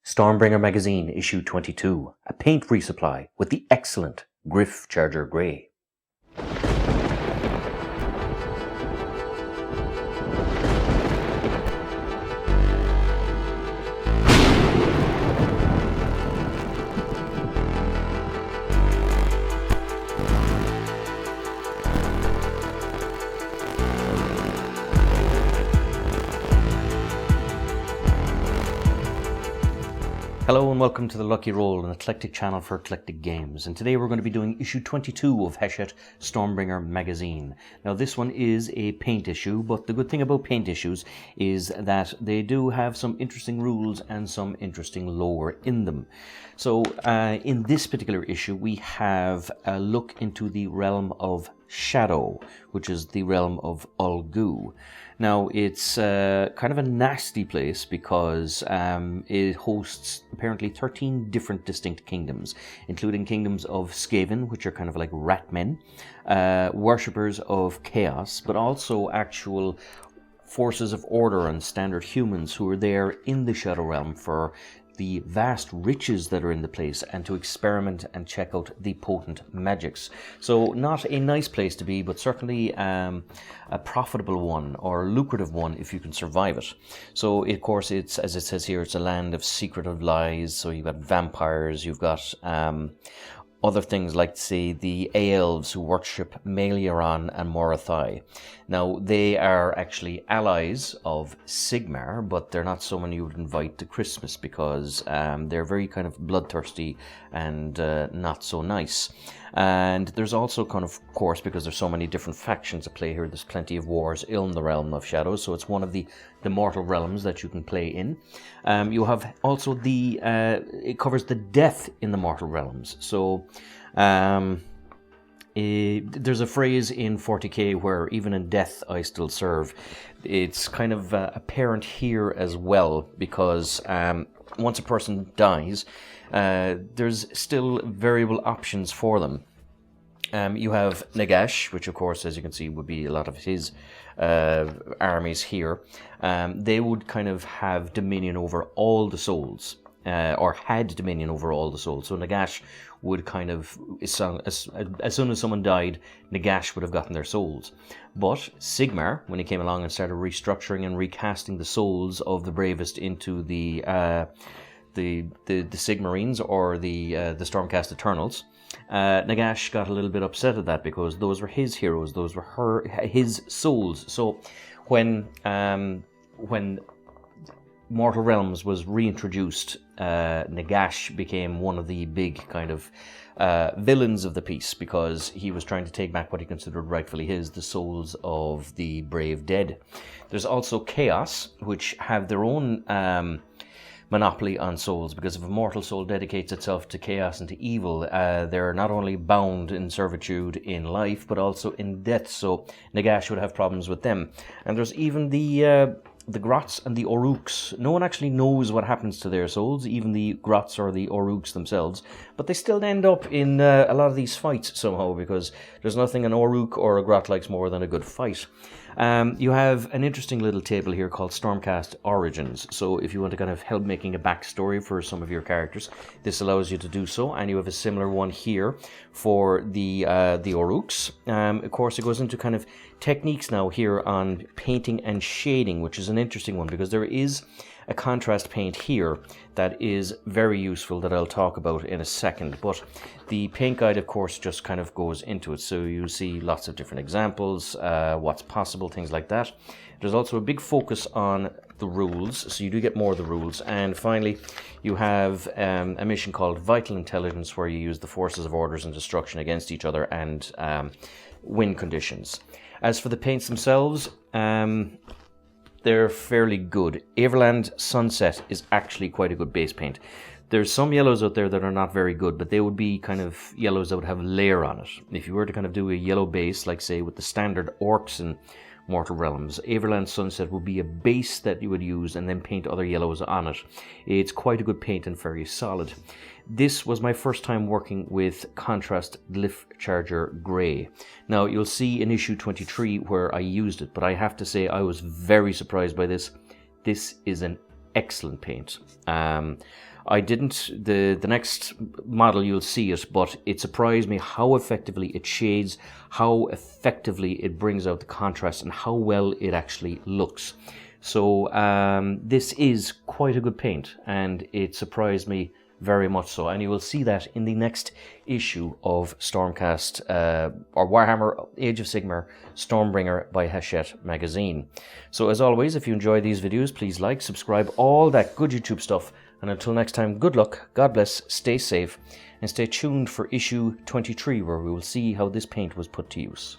Stormbringer magazine, issue 22, a paint resupply with the excellent Griff Charger Grey. Hello and welcome to the Lucky Roll, an eclectic channel for eclectic games. And today we're going to be doing issue 22 of Hachette Stormbringer magazine. Now this one is a paint issue, but the good thing about paint issues is that they do have some interesting rules and some interesting lore in them. So in this particular issue we have a look into the realm of Shadow, which is the realm of Ulgu. Now, it's kind of a nasty place because it hosts apparently 13 different distinct kingdoms, including kingdoms of Skaven, which are kind of like rat men, worshippers of chaos, but also actual forces of order and standard humans who are there in the Shadow Realm for the vast riches that are in the place and to experiment and check out the potent magics. So not a nice place to be, but certainly a profitable one or lucrative one if you can survive it. So of course it's, as it says here, it's a land of secretive lies. So you've got vampires, you've got other things like, say, the elves who worship Meliaran and Morathai. Now, they are actually allies of Sigmar, but they're not someone you would invite to Christmas because they're very kind of bloodthirsty and not so nice. And there's also kind of course, because there's so many different factions at play here, there's plenty of wars in the realm of shadows, so it's one of the mortal realms that you can play in. You have also the, it covers the death in the mortal realms. So there's a phrase in 40k where even in death I still serve. It's kind of apparent here as well because once a person dies, there's still variable options for them. You have Nagash, which of course, as you can see, would be a lot of his armies here. They would kind of have dominion over all the souls, or had dominion over all the souls. So Nagash would kind of, as soon as someone died, Nagash would have gotten their souls. But Sigmar, when he came along and started restructuring and recasting the souls of the bravest into the Sigmarines or the Stormcast Eternals, Nagash got a little bit upset at that because those were his heroes, those were his souls. So when Mortal Realms was reintroduced, Nagash became one of the big kind of villains of the piece because he was trying to take back what he considered rightfully his, the souls of the brave dead. There's also Chaos, which have their own monopoly on souls, because if a mortal soul dedicates itself to chaos and to evil, they're not only bound in servitude in life but also in death, so Nagash would have problems with them. And there's even the Grots and the Oruks. No one actually knows what happens to their souls, even the Grots or the Oruks themselves, but they still end up in a lot of these fights somehow, because there's nothing an Oruk or a Grot likes more than a good fight. You have an interesting little table here called Stormcast Origins. So if you want to kind of help making a backstory for some of your characters, this allows you to do so. And you have a similar one here for the Oruks. Of course, it goes into kind of techniques now here on painting and shading, which is an interesting one because there is a contrast paint here that is very useful that I'll talk about in a second. But the paint guide, of course, just kind of goes into it. So you see lots of different examples, what's possible, things like that. There's also a big focus on the rules, so you do get more of the rules. And finally, you have a mission called Vital Intelligence, where you use the forces of orders and destruction against each other and win conditions. As for the paints themselves, they're fairly good. Everland Sunset is actually quite a good base paint. There's some yellows out there that are not very good, but they would be kind of yellows that would have layer on it. If you were to kind of do a yellow base, like say with the standard orcs and Mortal Realms, Everland Sunset would be a base that you would use and then paint other yellows on it. It's quite a good paint and very solid. This was my first time working with Contrast Glyph Charger Grey. Now you'll see in issue 23 where I used it, but I have to say I was very surprised by this. This is an excellent paint. I didn't, the next model you'll see it, but it surprised me how effectively it shades, how effectively it brings out the contrast, and how well it actually looks. So this is quite a good paint, and it surprised me very much so, and you will see that in the next issue of Stormcast, or Warhammer Age of Sigmar Stormbringer by Hachette magazine. So as always, if you enjoy these videos, please like, subscribe, all that good YouTube stuff, and until next time, good luck, God bless, stay safe, and stay tuned for issue 23, where we will see how this paint was put to use.